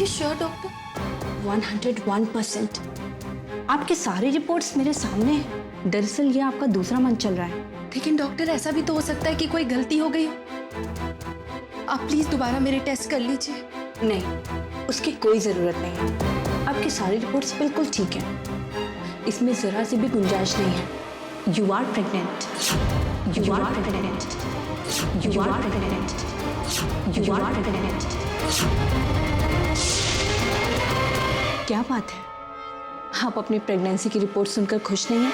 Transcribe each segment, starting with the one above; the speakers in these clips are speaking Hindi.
you sure, doctor? 101%। आपके सारी रिपोर्ट्स मेरे सामने हैं। दरअसल ये आपका दूसरा मंथ चल रहा है। लेकिन डॉक्टर, ऐसा भी तो हो सकता है कि कोई गलती हो गई हो। आप प्लीज दोबारा मेरे टेस्ट कर लीजिए। नहीं, उसकी कोई जरूरत नहीं है। आपकी सारी रिपोर्ट्स बिल्कुल ठीक हैं। इसमें जरा सी भी गुंजाइश नहीं है। You are pregnant. You are pregnant. You are pregnant. You are pregnant. क्या बात है? आप अपनी प्रेगनेंसी की रिपोर्ट सुनकर खुश नहीं हैं?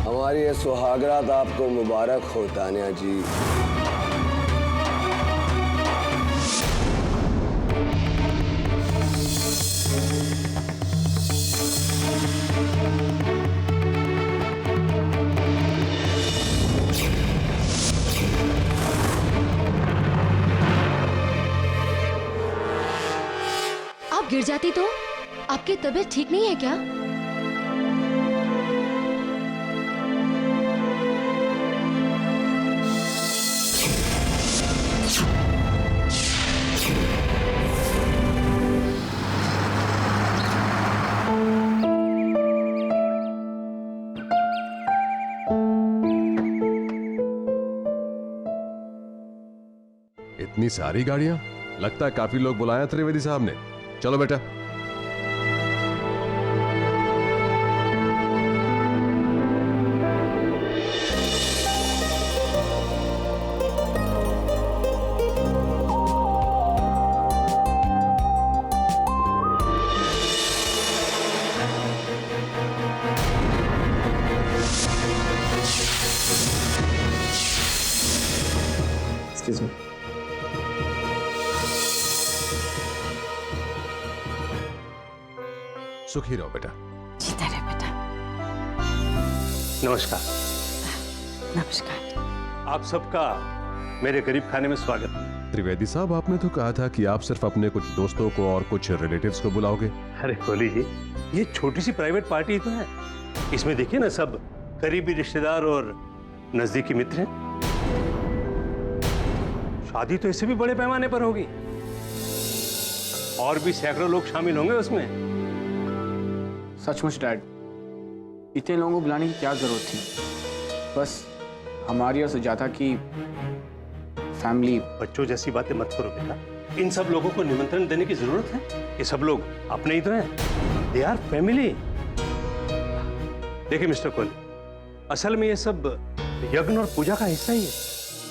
हमारी ये सुहागरात आपको मुबारक हो तानिया जी। आप गिर जाती तो? आपकी तबीयत ठीक नहीं है क्या? इतनी सारी गाड़ियां? लगता है काफी लोग बुलाए त्रिवेदी साहब ने। चलो बेटा। Excuse me. सुखी रहो बेटा। जीता रहे बेटा। नमस्कार। नमस्कार। आप सबका मेरे गरीब खाने में स्वागत। त्रिवेदी साहब, आपने तो कहा था कि आप सिर्फ अपने कुछ दोस्तों को और कुछ रिलेटिव्स को बुलाओगे। अरे कोहली जी, ये छोटी सी प्राइवेट पार्टी तो है। इसमें देखिए ना, सब करीबी रिश्तेदार और नजदीकी मित्र हैं। शादी तो इससे भी बड़े पैमाने पर होगी और भी सैकड़ों लोग शामिल होंगे उसमें। सचमुच डैड, इतने लोगों को बुलाने की क्या जरूरत थी? बस हमारी और सुजाता की फैमिली। बच्चों जैसी बातें मत करो बेटा। इन सब लोगोों को निमंत्रण देने की जरूरत है? ये सब लोग अपने ही तो हैं। They are family. देखिए मिस्टर कोहली, असल में ये सब यज्ञ और पूजा का हिस्सा ही है,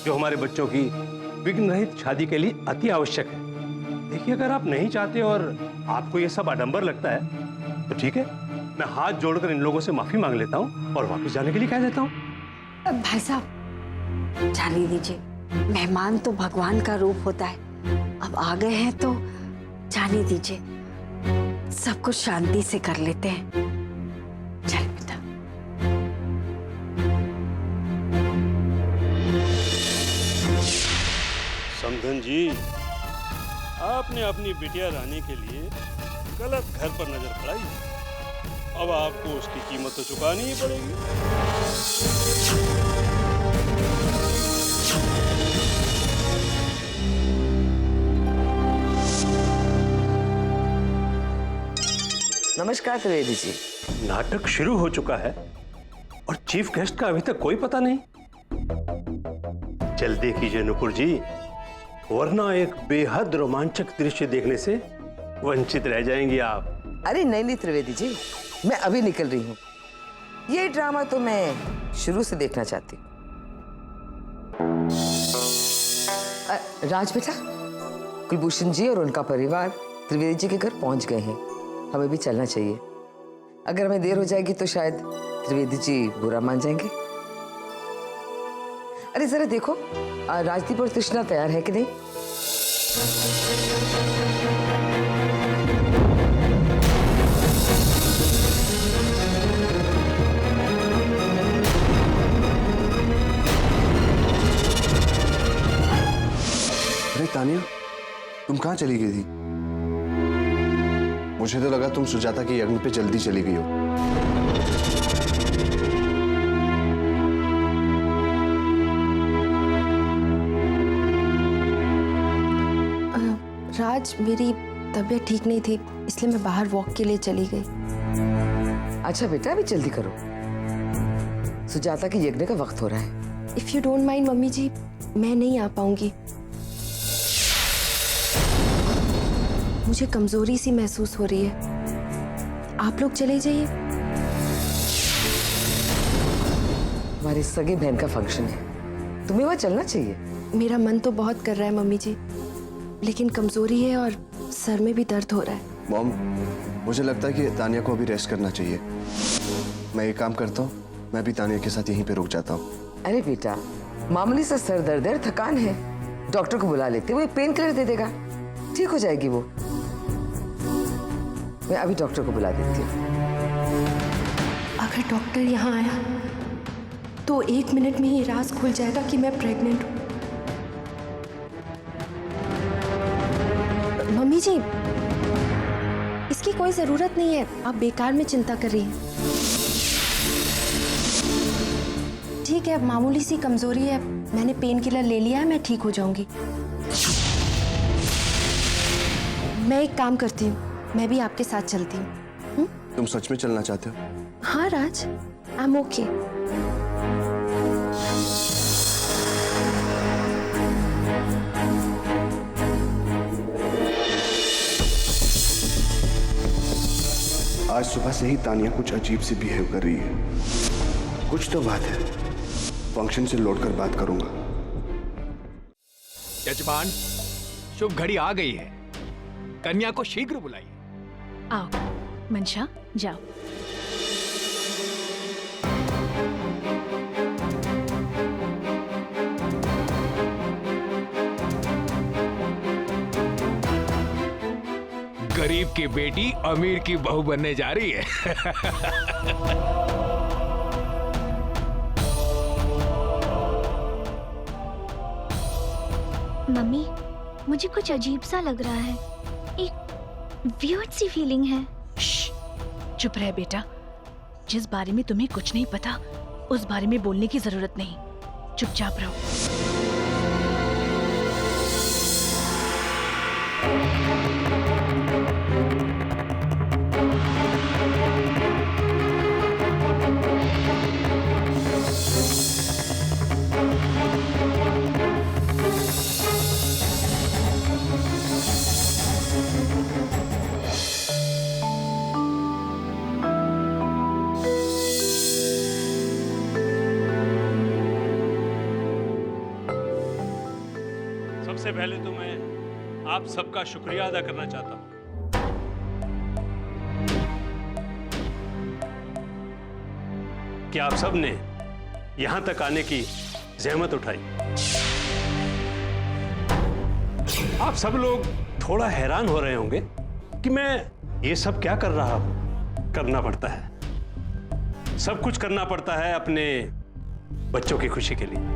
जो हमारे बच्चों की विघ्न रहित शादी के लिए अति आवश्यक है। देखिए, अगर आप नहीं चाहते और आपको ये सब आडंबर लगता है तो ठीक है, मैं हाथ जोड़कर इन लोगों से माफी मांग लेता हूँ और वापस जाने के लिए कह देता हूँ। भाई साहब, जाने दीजिए। मेहमान तो भगवान का रूप होता है। अब आ गए हैं तो जाने दीजिए। सब कुछ शांति से कर लेते हैं। चल बेटा। समधन जी, आपने अपनी बिटिया रानी के लिए गलत घर पर नजर पड़ाई है। अब आपको उसकी कीमत तो चुकानी ही पड़ेगी। नमस्कार त्रिवेदी जी। नाटक शुरू हो चुका है और चीफ गेस्ट का अभी तक कोई पता नहीं। जल्दी कीजिए नुपुर जी, वरना एक बेहद रोमांचक दृश्य देखने से वंचित रह जाएंगी आप। अरे नहीं नहीं त्रिवेदी जी, मैं अभी निकल रही हूँ। ये ड्रामा तो मैं शुरू से देखना चाहती हूँ। राज बेटा, कुलभूषण जी और उनका परिवार त्रिवेदी जी के घर पहुंच गए हैं। हमें भी चलना चाहिए। अगर हमें देर हो जाएगी तो शायद त्रिवेदी जी बुरा मान जाएंगे। अरे जरा देखो, राजदीप और तृष्णा तैयार है कि नहीं? अरे तानिया, तुम कहाँ चली गई थी? मुझे तो लगा तुम सुजाता के यज्ञ पे जल्दी चली गई हो। राज, मेरी तबीयत ठीक नहीं थी, इसलिए मैं बाहर वॉक के लिए चली गई। अच्छा बेटा, अभी जल्दी करो, सुजाता के यज्ञ का वक्त हो रहा है। If you don't mind mummy ji, मैं नहीं आ पाऊंगी। मुझे कमजोरी सी महसूस हो रही है। आप लोग चले जाइए। हमारी सगी बहन का फंक्शन है, तुम्हें वहां चलना चाहिए। मेरा मन तो बहुत कर रहा है मम्मी जी, लेकिन कमजोरी है और सर में भी दर्द हो रहा है। मॉम, मुझे लगता है कि तानिया को अभी रेस्ट करना चाहिए। मैं एक काम करता हूँ, मैं भी तानिया के साथ यहीं पे रुक जाता हूँ। अरे बेटा, मामूली सा सर दर्द है, थकान है, डॉक्टर को बुला लेते, वो एक पेन किलर दे देगा, ठीक हो जाएगी वो। मैं अभी डॉक्टर को बुला देती हूँ। अगर डॉक्टर यहाँ आया तो 1 मिनट में ही राज खुल जाएगा कि मैं प्रेग्नेंट हूँ। मम्मी जी, इसकी कोई जरूरत नहीं है, आप बेकार में चिंता कर रही हैं। ठीक है, अब मामूली सी कमजोरी है, मैंने पेन किलर ले लिया है, मैं ठीक हो जाऊंगी। मैं एक काम करती हूँ, मैं भी आपके साथ चलती हूँ। तुम सच में चलना चाहते हो? हाँ राज, आई एम ओके। आज सुबह से ही तानिया कुछ अजीब सी बिहेव कर रही है। कुछ तो बात है, फंक्शन से लौटकर बात करूंगा। यजमान, शुभ घड़ी आ गई है, कन्या को शीघ्र बुलाइए। आओ मंशा, जाओ। गरीब की बेटी अमीर की बहू बनने जा रही है। मम्मी, मुझे कुछ अजीब सा लग रहा है, एक वियर्ड सी फीलिंग है। चुप रह बेटा, जिस बारे में तुम्हें कुछ नहीं पता उस बारे में बोलने की जरूरत नहीं, चुपचाप रहो। सबसे पहले तो मैं आप सबका शुक्रिया अदा करना चाहता हूं कि आप सब ने यहां तक आने की जहमत उठाई। आप सब लोग थोड़ा हैरान हो रहे होंगे कि मैं ये सब क्या कर रहा हूं। करना पड़ता है, सब कुछ करना पड़ता है अपने बच्चों की खुशी के लिए।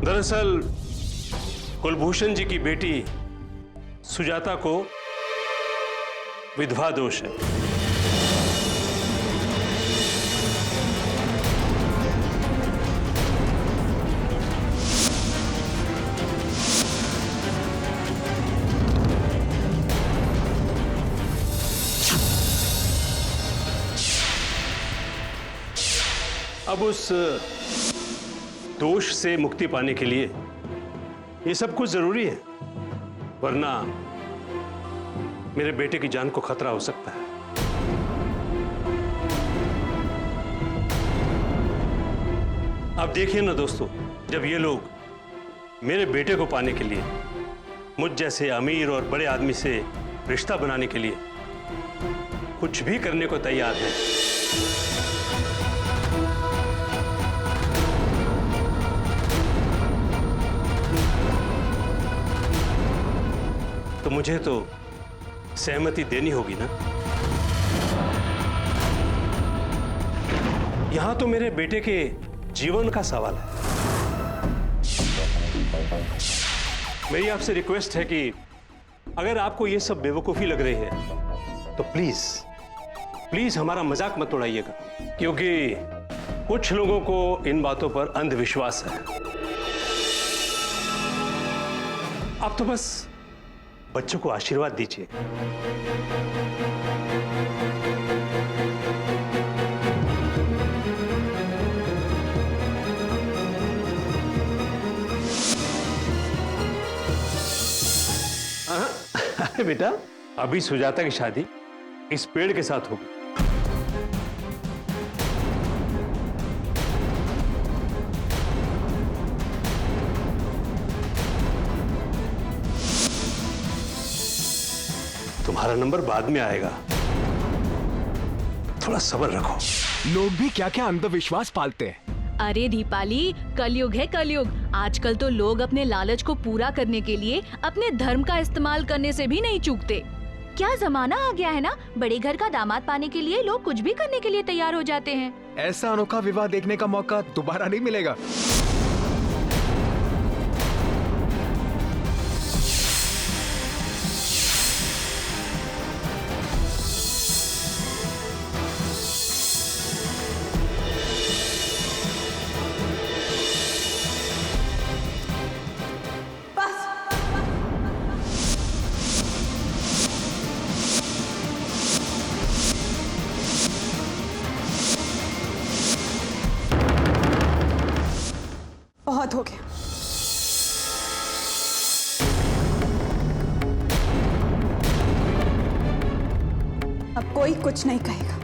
दरअसल कुलभूषण जी की बेटी सुजाता को विधवा दोष है। अब उस दोष से मुक्ति पाने के लिए ये सब कुछ जरूरी है, वरना मेरे बेटे की जान को खतरा हो सकता है। अब देखिए ना दोस्तों, जब ये लोग मेरे बेटे को पाने के लिए मुझ जैसे अमीर और बड़े आदमी से रिश्ता बनाने के लिए कुछ भी करने को तैयार हैं, तो मुझे तो सहमति देनी होगी ना। यहां तो मेरे बेटे के जीवन का सवाल है। मेरी आपसे रिक्वेस्ट है कि अगर आपको ये सब बेवकूफी लग रही है तो प्लीज प्लीज हमारा मजाक मत उड़ाइएगा, क्योंकि कुछ लोगों को इन बातों पर अंधविश्वास है। आप तो बस बच्चों को आशीर्वाद दीजिए। अरे बेटा, अभी सुजाता की शादी इस पेड़ के साथ होगी। तुम्हारा नंबर बाद में आएगा, थोड़ा सब्र रखो। लोग भी क्या क्या अंधविश्वास पालते हैं। अरे दीपाली, कलयुग है कलयुग। आजकल तो लोग अपने लालच को पूरा करने के लिए अपने धर्म का इस्तेमाल करने से भी नहीं चूकते। क्या जमाना आ गया है ना, बड़े घर का दामाद पाने के लिए लोग कुछ भी करने के लिए तैयार हो जाते हैं। ऐसा अनोखा विवाह देखने का मौका दोबारा नहीं मिलेगा। बहुत हो गया। अब कोई कुछ नहीं कहेगा।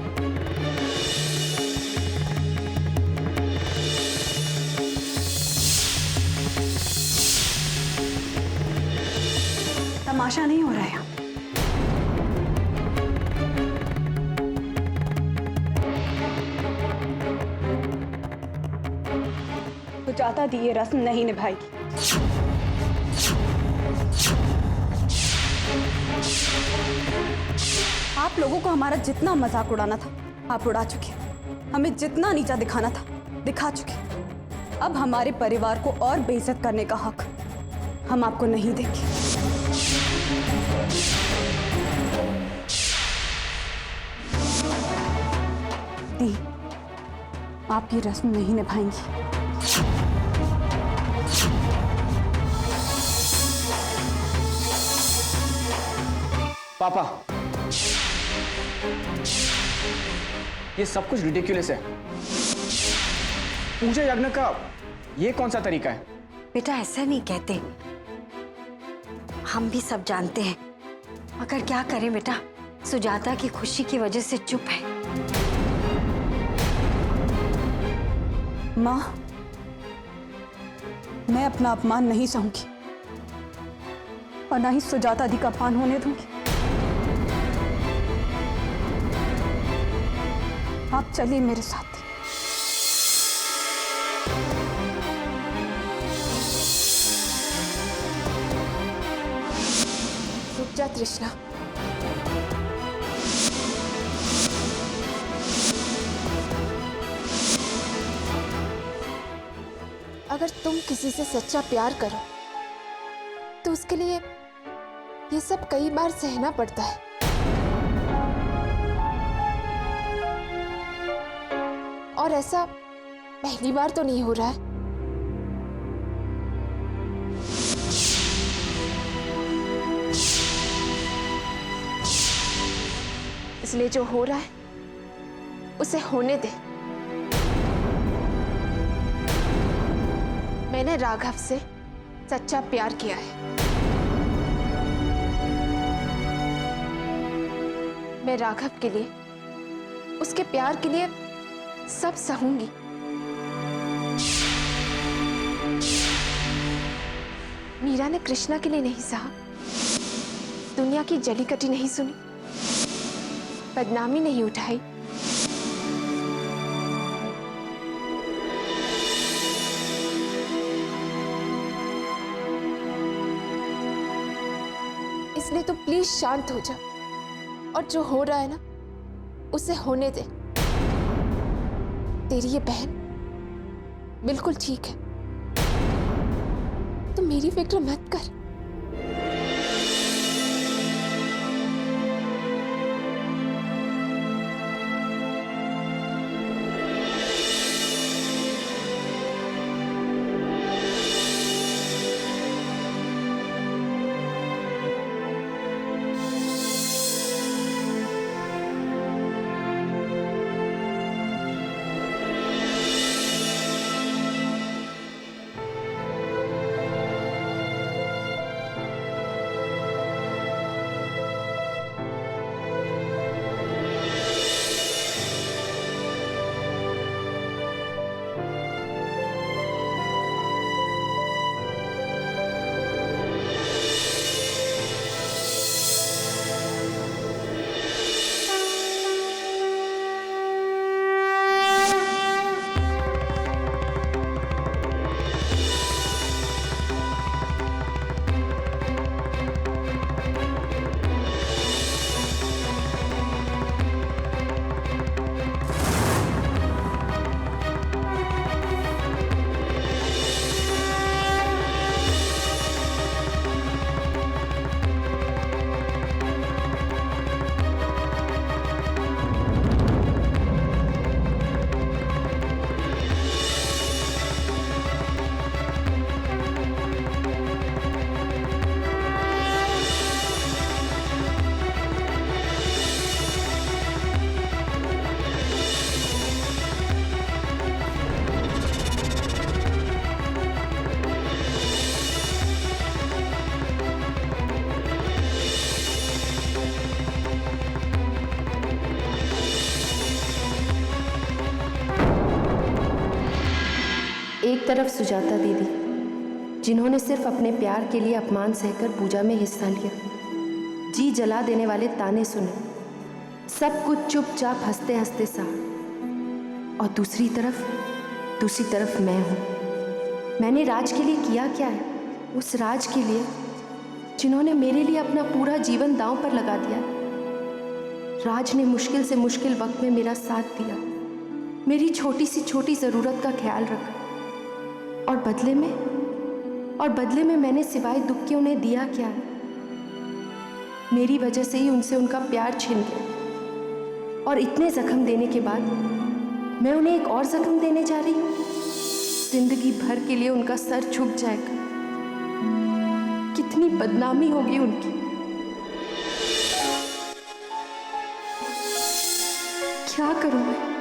तमाशा नहीं हो रहा है। सुजाता दी ये रस्म नहीं निभाएगी। आप लोगों को हमारा जितना मजाक उड़ाना था आप उड़ा चुके, हमें जितना नीचा दिखाना था दिखा चुके। अब हमारे परिवार को और बेइज्जत करने का हक हम आपको नहीं देंगे। दी, आप ये रस्म नहीं निभाएंगी। पापा, ये सब कुछ रिडिक्युलस है। पूजा यज्ञ का ये कौन सा तरीका है? बेटा ऐसा नहीं कहते, हम भी सब जानते हैं, मगर क्या करें बेटा, सुजाता की खुशी की वजह से चुप है। माँ, मैं अपना अपमान नहीं सहूंगी और ना ही सुजाता दी का अपमान होने दूंगी। आप चलिए मेरे साथ। रुक जा तृष्णा। अगर तुम किसी से सच्चा प्यार करो तो उसके लिए ये सब कई बार सहना पड़ता है। और ऐसा पहली बार तो नहीं हो रहा है। इसलिए जो हो रहा है उसे होने दे। मैंने राघव से सच्चा प्यार किया है। मैं राघव के लिए, उसके प्यार के लिए सब सहूंगी। मीरा ने कृष्णा के लिए नहीं सहा, दुनिया की जलीकटी नहीं सुनी, बदनामी नहीं उठाई। इसलिए तू प्लीज शांत हो जा और जो हो रहा है ना उसे होने दे। तेरी ये बहन बिल्कुल ठीक है, तू मेरी फिक्र मत कर। एक तरफ सुजाता दीदी, जिन्होंने सिर्फ अपने प्यार के लिए अपमान सहकर पूजा में हिस्सा लिया, जी जला देने वाले ताने सुने, सब कुछ चुपचाप हंसते हंसते सहा। और दूसरी तरफ मैं हूँ। मैंने राज के लिए किया क्या है? उस राज के लिए जिन्होंने मेरे लिए अपना पूरा जीवन दांव पर लगा दिया। राज ने मुश्किल से मुश्किल वक्त में मेरा साथ दिया, मेरी छोटी से छोटी ज़रूरत का ख्याल रखा, और बदले में मैंने सिवाय दुख के उन्हें दिया क्या है? मेरी वजह से ही उनसे उनका प्यार छिन गया, और इतने जख्म देने के बाद मैं उन्हें एक और जख्म देने जा रही हूँ। जिंदगी भर के लिए उनका सर झुक जाएगा। कितनी बदनामी होगी उनकी। क्या करूँ मैं?